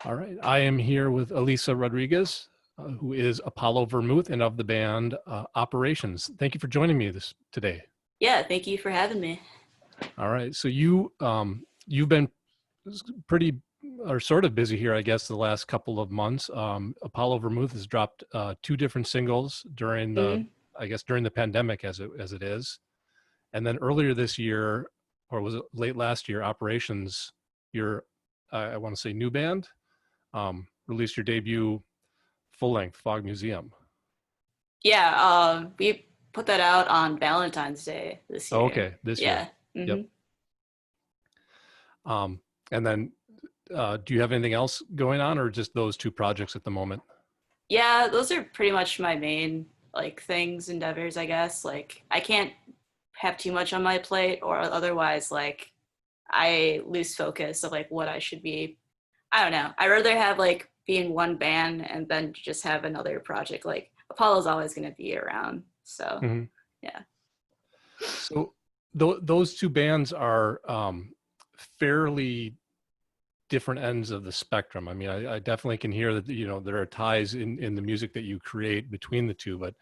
All right. I am here with Elisa Rodriguez, who is Apollo Vermouth and of the band Operations. Thank you for joining me today. Yeah, thank you for having me. All right. So you've been pretty or sort of busy here, I guess, the last couple of months. Apollo Vermouth has dropped two different singles during Mhm. during the pandemic as it is, and then earlier this year, or was it late last year, Operations, your I want to say new band, released your debut full-length Fog Museum. Yeah, we put that out on Valentine's Day this Oh, year. okay, this year. Yeah. Yep. hmm And then, do you have anything else going on, or just those two projects at the moment? Yeah, those are pretty much my main like things, endeavors, I guess. Like I can't have too much on my plate or otherwise like I lose focus of like what I should be. I don't know. I'd rather have like be in one band and then just have another project. Like Apollo's always gonna be around. So Hmm. yeah. So those two bands are fairly different ends of the spectrum. I mean, I definitely can hear that, there are ties in the music that you create between the two, but,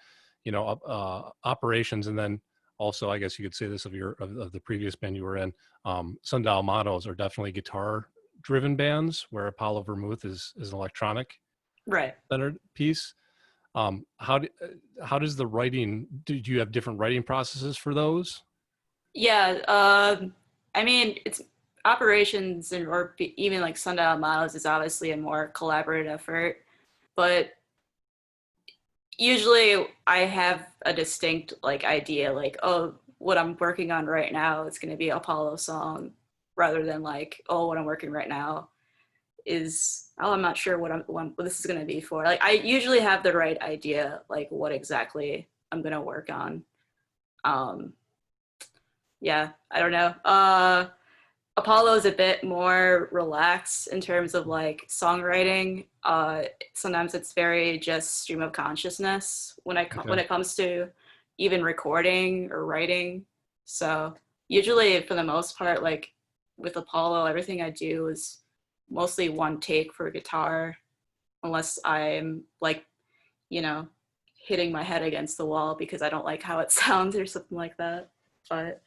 Operations, and then also, I guess you could say this of the previous band you were in, Sundial Mottos are definitely guitar driven bands, where Apollo Vermouth is an electronic Right. centered piece. How does the writing, do you have different writing processes for those? Yeah, I mean, it's operations and even like sundial models is obviously a more collaborative effort, but usually I have a distinct like idea, like oh, what I'm working on right now is going to be a Apollo song, rather than like oh, what I'm working right now is oh, I'm not sure what this is going to be for. Like I usually have the right idea, like what exactly I'm going to work on. Um, yeah, I don't know. Apollo is a bit more relaxed in terms of like songwriting. Sometimes it's very just stream of consciousness when Okay. it comes to even recording or writing. So usually, for the most part, like with Apollo, everything I do is mostly one take for guitar, unless I'm like you know hitting my head against the wall because I don't like how it sounds or something like that. But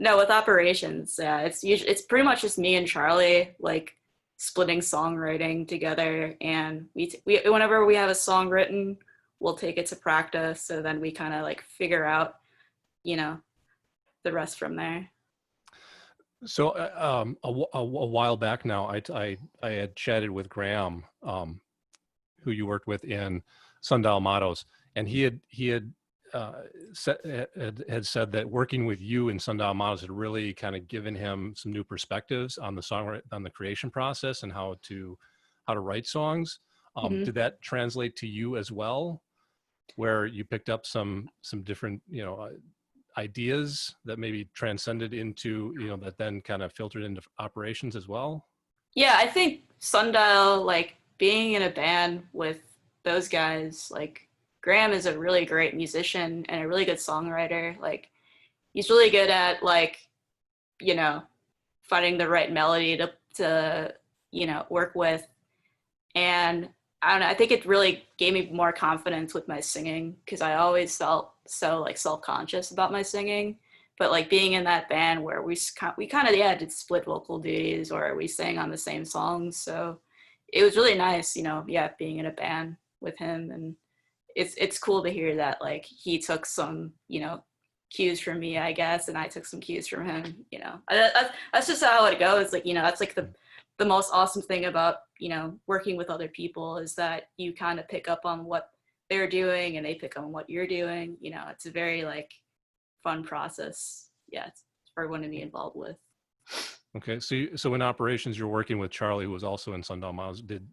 no, with operations, yeah, it's pretty much just me and Charlie like splitting songwriting together, and we whenever we have a song written, we'll take it to practice, so then we kind of like figure out, you know, the rest from there. So a while back now, I had chatted with Graham, who you worked with in Sundial Mottos, and he had had said that working with you in Sundial Mottos had really kind of given him some new perspectives on the creation process and how to write songs. hmm Did that translate to you as well, where you picked up some different ideas that maybe transcended into, that then kind of filtered into Operations as well? Yeah, I think Sundial, like being in a band with those guys, like Graham is a really great musician and a really good songwriter. Like he's really good at like you know finding the right melody to work with. And I don't know, I think it really gave me more confidence with my singing because I always felt so like self-conscious about my singing. But like being in that band where we kind of yeah did split vocal duties or we sang on the same songs, so it was really nice, yeah, being in a band with him. And it's cool to hear that like he took some cues from me, I guess, and I took some cues from him. That's just how it goes. Like that's like the most awesome thing about working with other people is that you kind of pick up on what they're doing and they pick on what you're doing. It's a very like fun process. Yeah, it's for everyone to be involved with. Okay, so in Operations, you're working with Charlie, who was also in Sundial Models. Did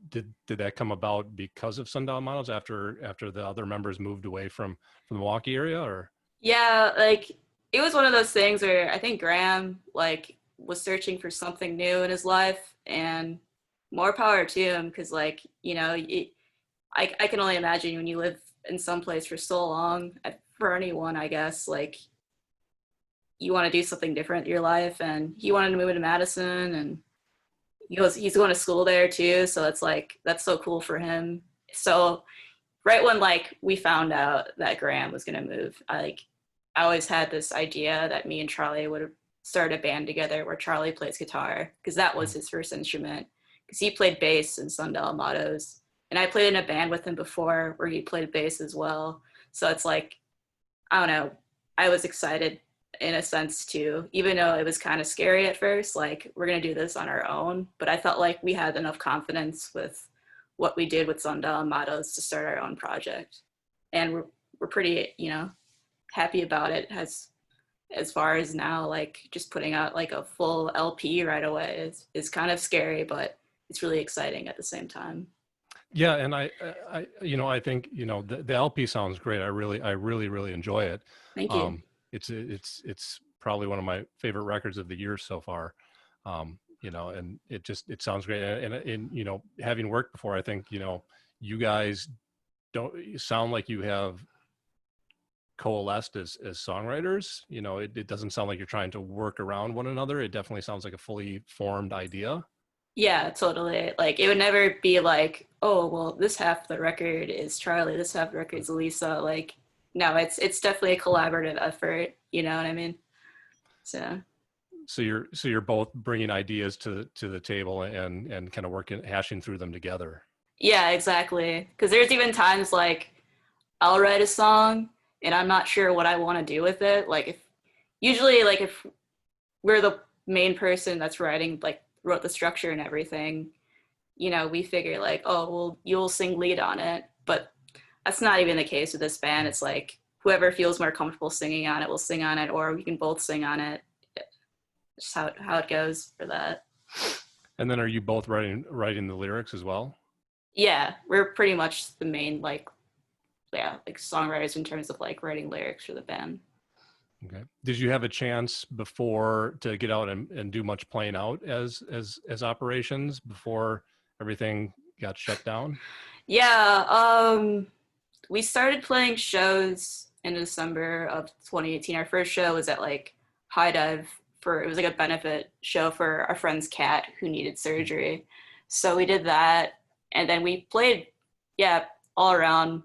that come about because of Sundial Models after the other members moved away from the Milwaukee area, or? Yeah, like it was one of those things where I think Graham like was searching for something new in his life, and more power to him because like I can only imagine when you live in some place for so long, for anyone, I guess, like you want to do something different in your life, and he wanted to move into Madison, and he's going to school there too, so it's like that's so cool for him. So right when like we found out that Graham was gonna move, I always had this idea that me and Charlie would start a band together where Charlie plays guitar because that was his first instrument. Because he played bass in Sundial Mottos, and I played in a band with him before where he played bass as well. So it's like, I don't know, I was excited in a sense too, even though it was kind of scary at first. Like, we're gonna do this on our own, but I felt like we had enough confidence with what we did with Sundial Mottos to start our own project, and we're pretty, happy about it. As far as now, like just putting out like a full LP right away is kind of scary, but it's really exciting at the same time. Yeah, and I think the LP sounds great. I really enjoy it. Thank you. Um, it's probably one of my favorite records of the year so far. And it sounds great. And having worked before, I think you guys don't sound like you have coalesced as songwriters. It doesn't sound like you're trying to work around one another. It definitely sounds like a fully formed idea. Yeah, totally. Like it would never be like, oh, well, this half of the record is Charlie, this half of the record is Lisa. Like, no, it's definitely a collaborative effort. You know what I mean? So So you're both bringing ideas to the table and kind of hashing through them together. yeah, exactly. Because there's even times like I'll write a song and I'm not sure what I want to do with it. Like if we're the main person that's writing, like wrote the structure and everything, we figure like, oh, well, you'll sing lead on it. But that's not even the case with this band. It's like whoever feels more comfortable singing on it will sing on it, or we can both sing on it. Just how it goes for that. And then are you both writing the lyrics as well? Yeah, we're pretty much the main like songwriters in terms of like writing lyrics for the band. Okay. Did you have a chance before to get out and do much playing out as operations before everything got shut down? Yeah, we started playing shows in December of 2018. Our first show was at like High Dive it was like a benefit show for our friend's cat who needed surgery. So we did that, and then we played, yeah, all around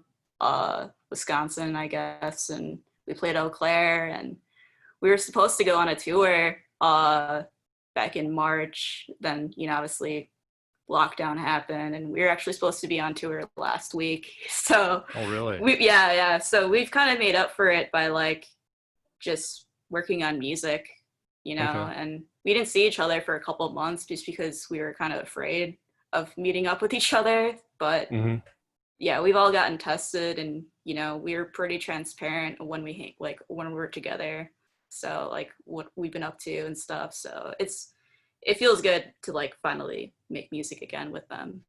Wisconsin, I guess, and we played Eau Claire, and we were supposed to go on a tour back in March. Then, obviously lockdown happened, and we were actually supposed to be on tour last week. So, Oh, really? yeah. So we've kind of made up for it by like just working on music, Okay. and we didn't see each other for a couple of months just because we were kind of afraid of meeting up with each other. But Mm-hmm. yeah, we've all gotten tested, and we were pretty transparent when when we're together. So like what we've been up to and stuff. So it feels good to like finally make music again with them,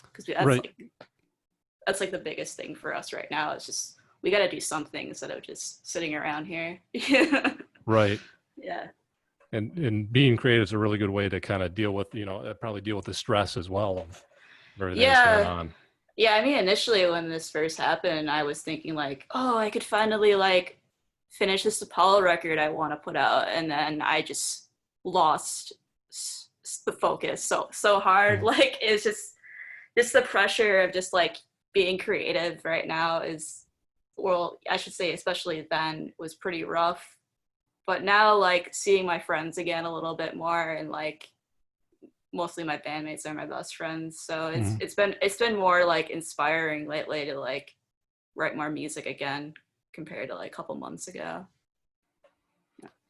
because Right. that's like the biggest thing for us right now. It's just we got to do something instead of just sitting around here. Right. Yeah. And being creative is a really good way to kind of deal with, probably deal with the stress as well of everything that's going Yeah. on. Yeah, I mean, initially when this first happened, I was thinking like, oh, I could finally like finish this Apollo record I want to put out, and then I just lost the focus so hard. Mhm. Like it's just the pressure of just like being creative right now is, well, I should say especially then, was pretty rough. But now like seeing my friends again a little bit more, and like mostly my bandmates are my best friends, so Mhm. it's been more like inspiring lately to like write more music again compared to like a couple months ago.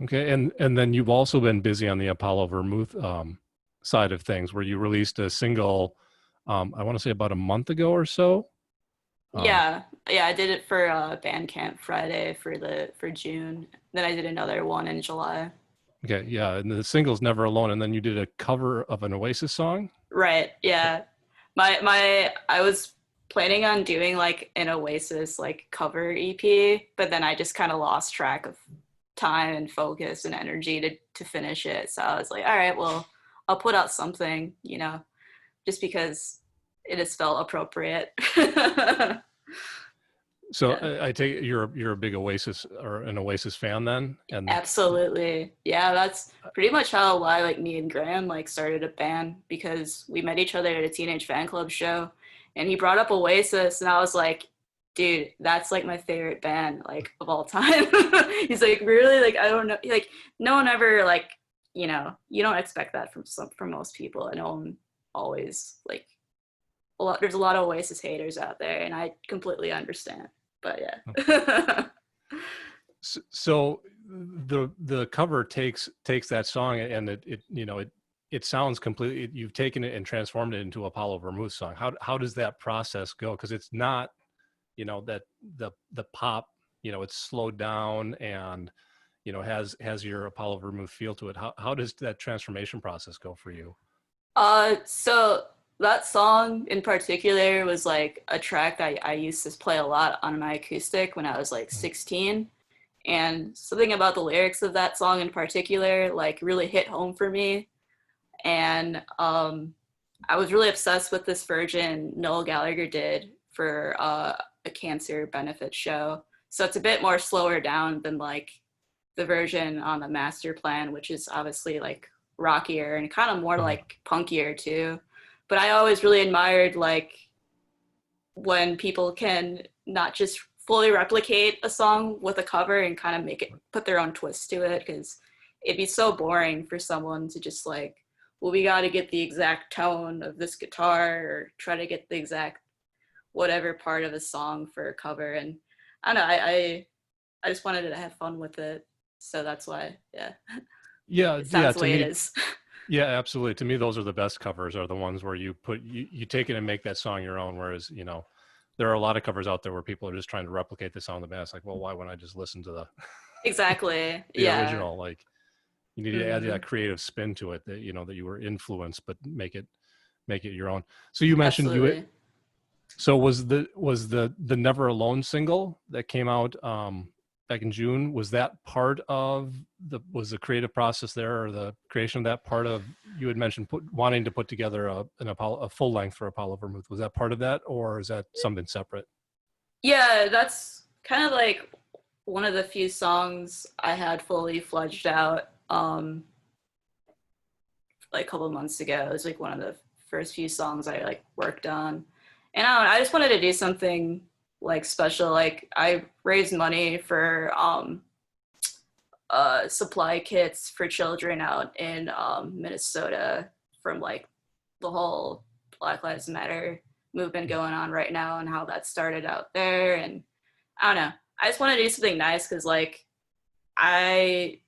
Okay. And then you've also been busy on the Apollo Vermouth side of things, where you released a single, I want to say about a month ago or so. Um, Yeah, I did it for Bandcamp Friday for June. Then I did another one in July. okay. Yeah. And the single's Never Alone. And then you did a cover of an Oasis song. Right, yeah. I was planning on doing like an Oasis like cover EP, but then I just kind of lost track of time and focus and energy to finish it. So I was like, all right, well, I'll put out something, just because it has felt appropriate. So Yeah. I take it you're a big Oasis or an Oasis fan then, and Absolutely. Yeah, that's pretty much how why like me and Graham like started a band because we met each other at a teenage fan club show and he brought up Oasis and I was like, dude, that's like my favorite band like of all time. He's like, really? Like I don't know. Like no one ever like, you don't expect that from most people. And no one always like there's a lot of Oasis haters out there and I completely understand. But yeah. so the cover takes that song and it sounds completely, you've taken it and transformed it into Apollo Vermouth song. How does that process go? Because it's not, that the pop, it's slowed down and has your Apollo Vermouth feel to it. How does that transformation process go for you? So that song in particular was like a track I used to play a lot on my acoustic when I was like 16. And something about the lyrics of that song in particular, like really hit home for me. And I was really obsessed with this version Noel Gallagher did for a cancer benefit show. So it's a bit more slower down than like the version on the master plan, which is obviously like rockier and kind of more Mhm. like punkier too. But I always really admired like when people can not just fully replicate a song with a cover and kind of make it put their own twist to it because it'd be so boring for someone to just like, well, we got to get the exact tone of this guitar or try to get the exact whatever part of a song for a cover. And I don't know, I just wanted to have fun with it, so that's why, yeah, Yeah, it yeah. sounds the To way it me, is. yeah, absolutely. To me, those are the best covers. Are the ones where you take it and make that song your own. Whereas there are a lot of covers out there where people are just trying to replicate the sound of the band. It's like, well, why wouldn't I just listen to the Exactly. the Yeah. original? Like, you need to add that Hmm. creative spin to it, that that you were influenced, but make it your own. So you mentioned Absolutely. so was the Never Alone single that came out back in June, was that part of the creative process there, or the creation of that part of, you had mentioned wanting to put together a full length for Apollo Vermouth. Was that part of that, or is that something separate? Yeah, that's kind of like one of the few songs I had fully fledged out like a couple of months ago. It was like one of the first few songs I like worked on. And I don't know, I just wanted to do something like special. Like I raised money for supply kits for children out in Minnesota from like the whole Black Lives Matter movement going on right now and how that started out there. And I don't know. I just want to do something nice because like I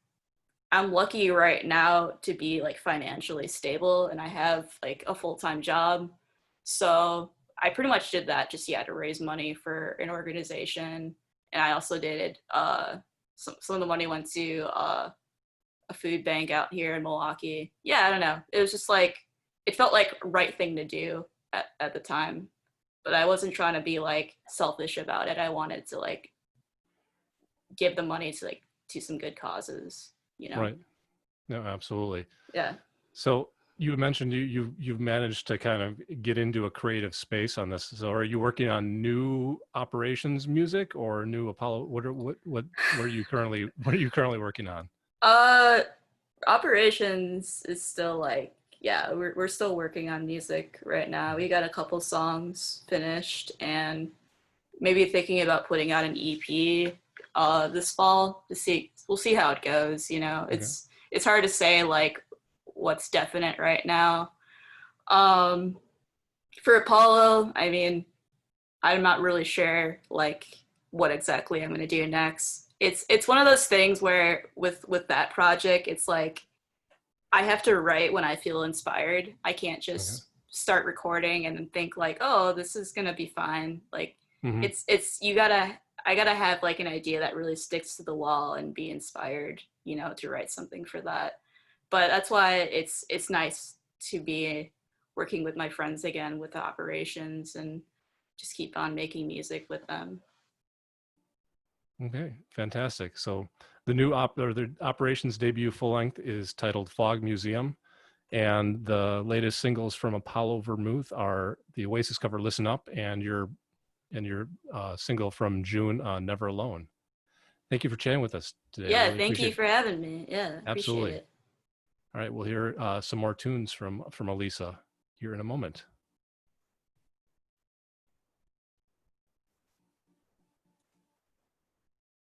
I'm lucky right now to be like financially stable and I have like a full-time job. So I pretty much did that just to raise money for an organization. And I also did some of the money went to a food bank out here in Milwaukee. Yeah, I don't know. It was just like it felt like right thing to do at the time. But I wasn't trying to be like selfish about it. I wanted to like give the money to like to some good causes, you know. Right. No, absolutely. Yeah. So you mentioned you've managed to kind of get into a creative space on this. So are you working on new operations music or new Apollo? What are you currently working on? Uh Operations is still like yeah, we're still working on music right now. We got a couple songs finished and maybe thinking about putting out an EP this fall to see we'll see how it goes, you know. Okay. It's hard to say like what's definite right now. Um for Apollo, I mean, I'm not really sure like what exactly I'm going to do next. It's one of those things where with that project, it's like I have to write when I feel inspired. I can't Okay. just start recording and then think like, oh, this is gonna be fine. Like Hmm. it's you gotta I gotta have like an idea that really sticks to the wall and be inspired, to write something for that. But that's why it's nice to be working with my friends again with the operations and just keep on making music with them. Okay. Fantastic. So the operations debut full length is titled Fog Museum. And the latest singles from Apollo Vermouth are the Oasis cover "Listen Up" and your and your single from June, Never Alone. Thank you for chatting with us today. I Yeah, really thank you appreciate it. for having me. Yeah, appreciate Absolutely. it. All right, we'll hear some more tunes from Elisa here in a moment.